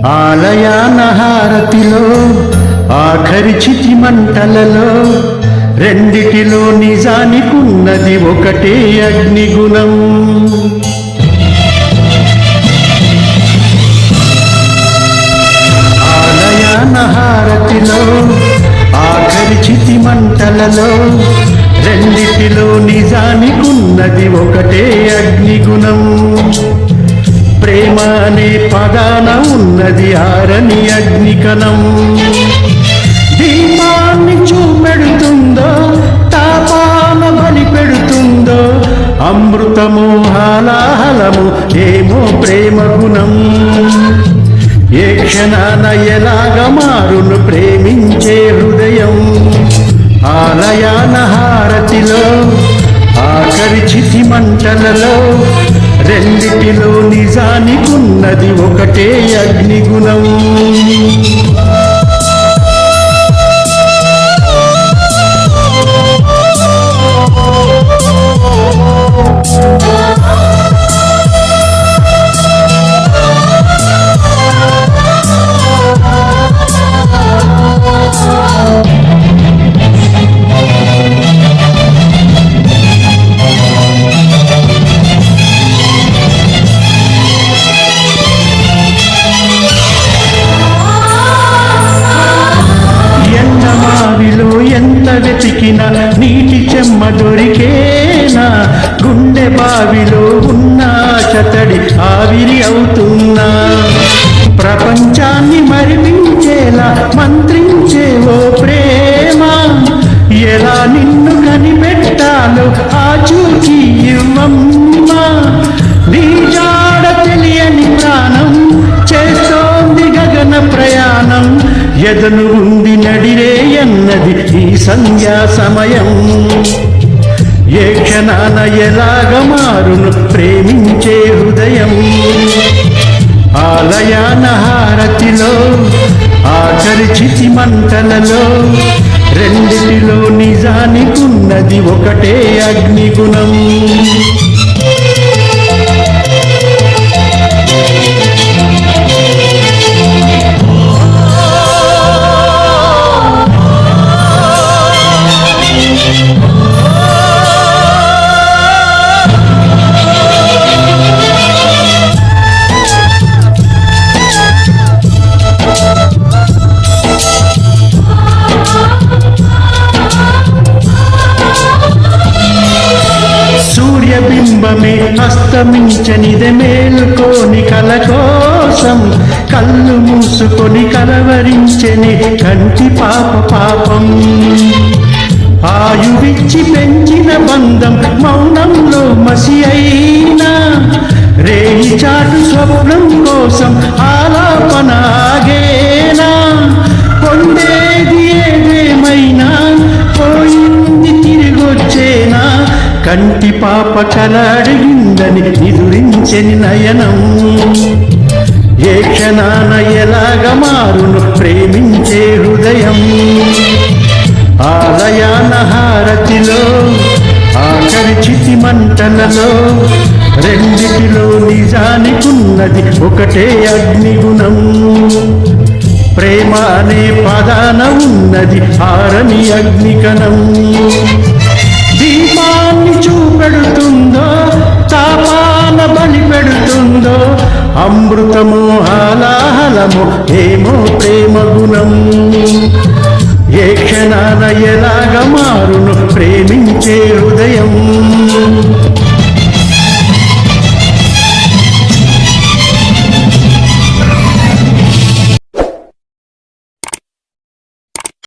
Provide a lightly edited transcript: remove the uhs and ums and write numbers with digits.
ఆలయాన హారతిలో ఆఖరి చితి మంటలలో రెండిటిలో నిజానికున్నది ఒకటే అగ్నిగుణం. ఆలయాన హారతిలో ఆఖరి చితి మంటలలో రెండిటిలో నిజానికున్నది ఒకటే అగ్నిగుణం. ప్రేమ అనే పదాన ఉన్నది ఆరని అగ్నికణం. దీపాన్ని చూపెడుతుందో తాపాన బలి పెడుతుందో అమృతమో హాలాహలము ఏమో ప్రేమ గుణం. ఏ క్షణాన ఎలాగ మారును ప్రేమించే హృదయం. ఆలయాన హారతిలో ఆఖరి చితి మంటలలో రెండిటిలో నిజానికున్నది ఒకటే అగ్నిగుణం. ఎంత వెతికినా నీటి చెమ్మ దొరికేనా. గుండె బావిలో ఉన్న చతడి ఆవిరి అవుతున్నా. ప్రపంచాన్ని మరిపించేలా మంత్రించే ఓ ప్రేమ. ఎలా నిన్ను కనిపెట్టాలో ఆచూకీ ఇవ్వమ్మా. నీ జాడ తెలియని ప్రాణం చేస్తోంది గగన ప్రయాణం. ఎదను ఉంది నడిరే అన్నది ఈ సంధ్యా సమయం. ఏ క్షణాన ఎలాగ మారును ప్రేమించే హృదయం. ఆలయాన హారతిలో ఆఖరి చితి మంటలలో రెండిటిలో నిజానికున్నది ఒకటే అగ్నిగుణం. సూర్యబింబమే అస్తమించనిదే మేలుకోని కల కోసం. కళ్ళు మూసుకొని కలవరించని కంటి పాపం. ఆయువిచ్చి పెంచిన బంధం మౌనంలో మసి అయినా. రేయి చాటు స్వప్నం కోసం ఆలాపనాగేనా. పొందేది ఏదేమైనా పోయింది తిరిగొచ్చేనా. కంటి పాప కల అడిగిందని నిదురించని నయనం. ఏ క్షణాన ఎలాగ మారును ప్రేమించే హృదయం. ఆలయాన హారతిలో ఆఖరి చితి మంటలలో రెండిటిలో నిజానికున్నది ఒకటే అగ్నిగుణం. ప్రేమ అనే పదాన ఉన్నది ఆరని అగ్నికణం. దీపాన్ని చూపెడుతుందో తాపాన బలి పెడుతుందో అమృతమో హాలాహలమో ఏమో ప్రేమ గుణం. ఏ క్షణాన ఎలాగ మారును ప్రేమించే హృదయం.